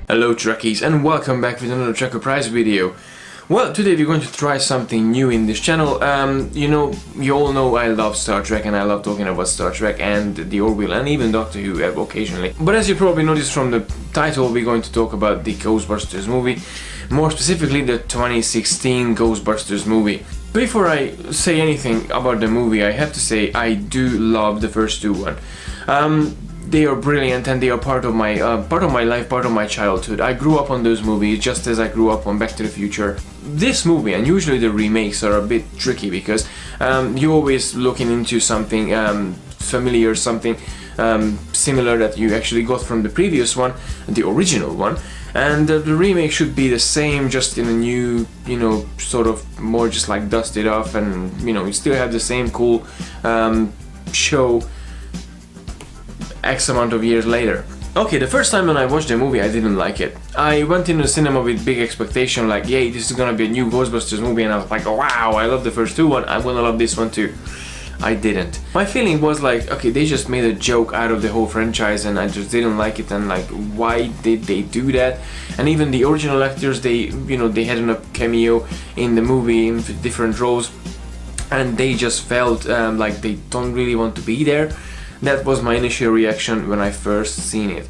Hello Trekkies and welcome back with another TREKKERPRISE video. Well, today we're going to try something new in this channel. You all know I love Star Trek and I love talking about Star Trek and the Orville and even Doctor Who occasionally. But as you probably noticed from the title, we're going to talk about the Ghostbusters movie. More specifically, the 2016 Ghostbusters movie. Before I say anything about the movie, I have to say I do love the first two ones. They are brilliant and they are part of my life, part of my childhood. I grew up on those movies just as I grew up on Back to the Future. This movie, and usually the remakes, are a bit tricky because you're always looking into something familiar, something similar that you actually got from the previous one, the original one. And the remake should be the same, just in a new, sort of more just like dusted off, and you still have the same cool show X amount of years later. Okay, the first time when I watched the movie, I didn't like it. I went into the cinema with big expectation, like, yay, this is gonna be a new Ghostbusters movie, and I was like, oh, wow, I love the first two one, I'm gonna love this one too. I didn't. My feeling was like, okay, they just made a joke out of the whole franchise and I just didn't like it, and like, why did they do that? And even the original actors, they had a cameo in the movie in different roles, and they just felt like they don't really want to be there. That was my initial reaction when I first seen it.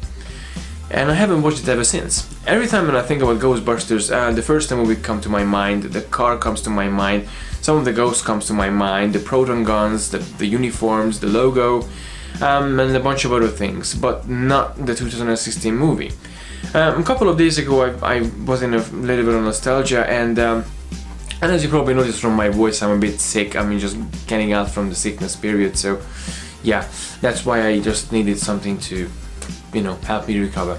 And I haven't watched it ever since. Every time when I think about Ghostbusters, the first movie comes to my mind, the car comes to my mind, some of the ghosts comes to my mind, the proton guns, the uniforms, the logo, and a bunch of other things, but not the 2016 movie. A couple of days ago I was in a little bit of nostalgia, and as you probably noticed from my voice, I'm a bit sick. I'm just getting out from the sickness period, so yeah, that's why I just needed something to, help me recover.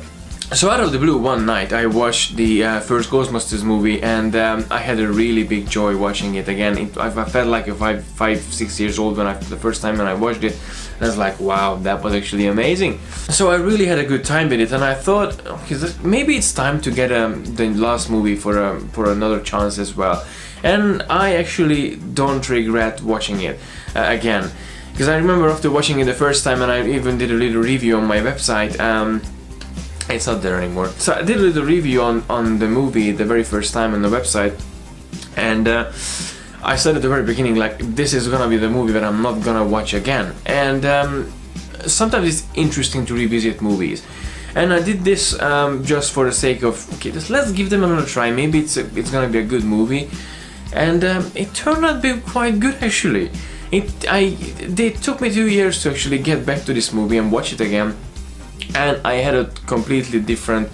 So out of the blue, one night I watched the first Ghostbusters movie, and I had a really big joy watching it again. I felt like if I'm 5-6 years old the first time when I watched it. And I was like, wow, that was actually amazing. So I really had a good time with it, and I thought, okay, maybe it's time to get the last movie for another chance as well. And I actually don't regret watching it again. Because I remember after watching it the first time, and I even did a little review on my website, it's not there anymore. So I did a little review on the movie the very first time on the website, and I said at the very beginning, like, this is gonna be the movie that I'm not gonna watch again. And sometimes it's interesting to revisit movies. And I did this just for the sake of, okay, let's give them another try, maybe it's gonna be a good movie. And it turned out to be quite good actually. It took me 2 years to actually get back to this movie and watch it again, and I had a completely different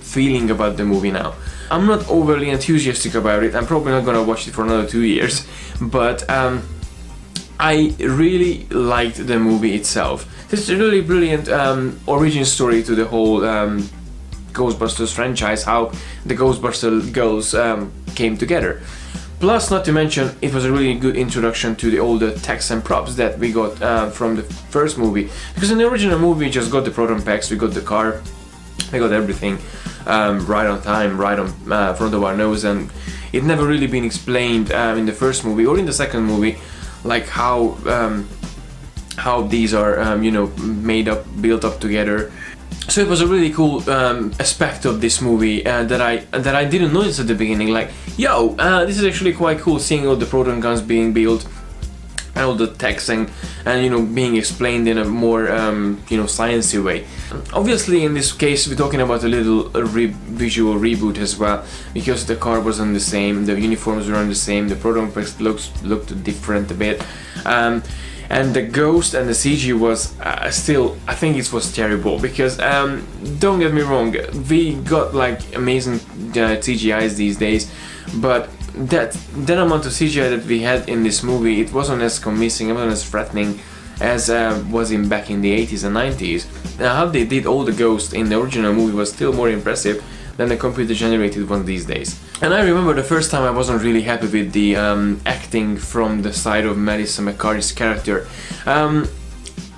feeling about the movie now. I'm not overly enthusiastic about it. I'm probably not gonna watch it for another 2 years, but I really liked the movie itself. It's a really brilliant origin story to the whole Ghostbusters franchise, how the Ghostbuster girls came together. Plus, not to mention, it was a really good introduction to all the techs and props that we got from the first movie. Because in the original movie, we just got the proton packs, we got the car, we got everything right on time, right on front of our nose, and it never really been explained in the first movie or in the second movie, like how these are built up together. So it was a really cool aspect of this movie that I didn't notice at the beginning. Like, yo, this is actually quite cool, seeing all the proton guns being built and all the text and being explained in a more sciencey way. Obviously, in this case, we're talking about a little visual reboot as well, because the car wasn't the same, the uniforms weren't the same, the proton packs looked different a bit. And the ghost and the CG was still, I think it was terrible, because don't get me wrong, we got like amazing CGIs these days, but that amount of CGI that we had in this movie, it wasn't as convincing, it wasn't as threatening as was back in the 80s and 90s. Now, how they did all the ghosts in the original movie was still more impressive than the computer generated one these days. And I remember the first time I wasn't really happy with the acting from the side of Melissa McCarthy's character.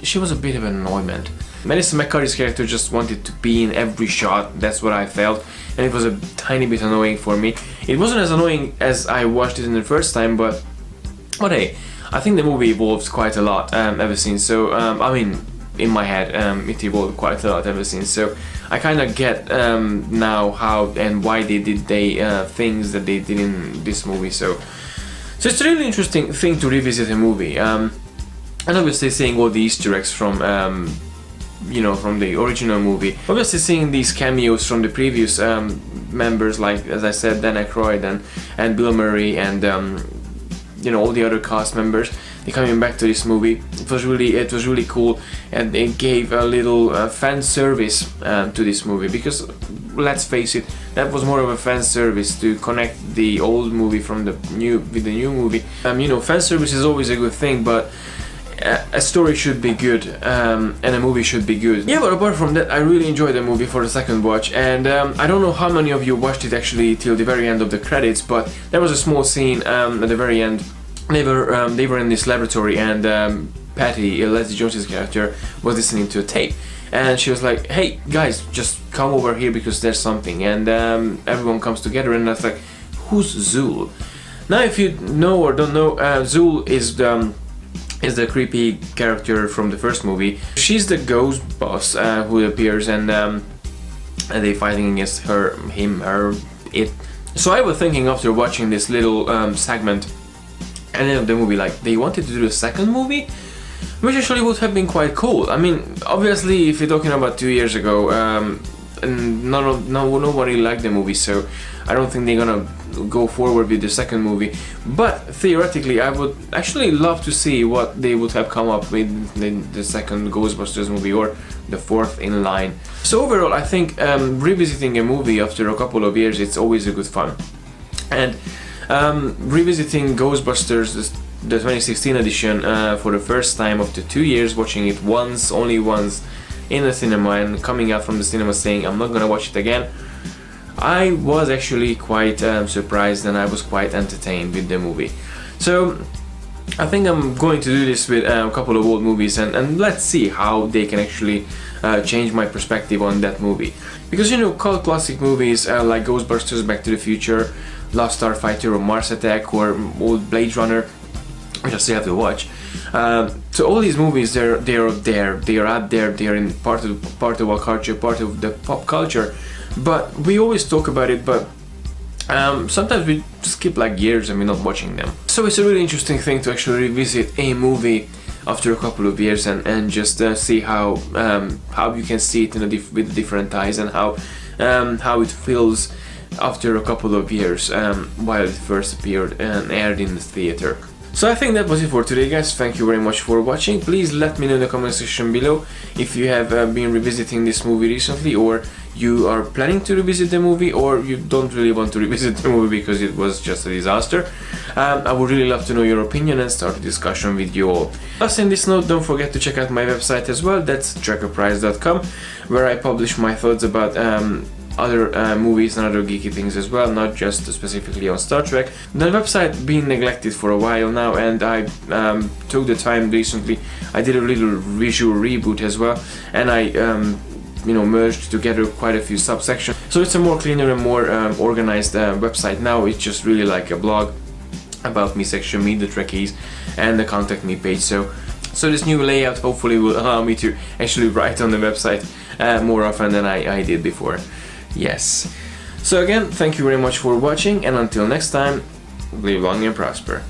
She was a bit of an annoyment. Melissa McCarthy's character just wanted to be in every shot, that's what I felt, and it was a tiny bit annoying for me. It wasn't as annoying as I watched it in the first time, but hey, I think the movie evolved quite a lot ever since, so I mean, in my head. It evolved quite a lot ever since, so I kind of get now how and why they did things that they did in this movie. So it's a really interesting thing to revisit a movie, and obviously seeing all the Easter eggs from from the original movie. Obviously seeing these cameos from the previous members, like, as I said, Dan Aykroyd and Bill Murray and all the other cast members, they're coming back to this movie. It was really cool, and it gave a little fan service to this movie, because let's face it, that was more of a fan service to connect the old movie from the new with the new movie. Fan service is always a good thing, but a story should be good, and a movie should be good. Yeah, but apart from that, I really enjoyed the movie for the second watch, and I don't know how many of you watched it actually till the very end of the credits, but there was a small scene at the very end. They were in this laboratory, and Patty, Leslie Jones's character, was listening to a tape, and she was like, "Hey guys, just come over here because there's something," and everyone comes together, and that's like, who's Zool? Now, if you know or don't know, Zool is the creepy character from the first movie. She's the ghost boss who appears, and they fighting against her, it. So I was thinking after watching this little segment and then the movie, like, they wanted to do a second movie, which actually would have been quite cool. I mean, obviously, if you're talking about 2 years ago, and nobody liked the movie, so I don't think they're gonna go forward with the second movie. But theoretically, I would actually love to see what they would have come up with in the second Ghostbusters movie, or the fourth in line. So overall, I think revisiting a movie after a couple of years, it's always a good fun. And revisiting Ghostbusters, the 2016 edition, for the first time after 2 years, watching it only once in the cinema, and coming out from the cinema saying I'm not gonna watch it again, I was actually quite surprised, and I was quite entertained with the movie. So I think I'm going to do this with a couple of old movies, and let's see how they can actually change my perspective on that movie. Because cult classic movies like Ghostbusters, Back to the Future, Last Starfighter, or Mars Attack, or old Blade Runner, which I still have to watch. So all these movies, they are out there, they are in part of our culture, part of the pop culture. But we always talk about it, but sometimes we skip like years and we're not watching them. So it's a really interesting thing to actually revisit a movie after a couple of years, and just see how you can see it with different eyes, and how it feels after a couple of years, while it first appeared and aired in the theater. So I think that was it for today, guys. Thank you very much for watching. Please let me know in the comment section below if you have been revisiting this movie recently, or you are planning to revisit the movie, or you don't really want to revisit the movie because it was just a disaster. I would really love to know your opinion and start a discussion with you all. Plus, in this note, don't forget to check out my website as well. That's TREKKERPRISE.com, where I publish my thoughts about other movies and other geeky things as well, not just specifically on Star Trek. The website been neglected for a while now, and I took the time recently. I did a little visual reboot as well, and I merged together quite a few subsections. So it's a more cleaner and more organized website now. It's just really like a blog, about me section, meet the Trekkies, and the contact me page. So this new layout hopefully will allow me to actually write on the website more often than I did before. Yes. So again, thank you very much for watching, and until next time, live long and prosper.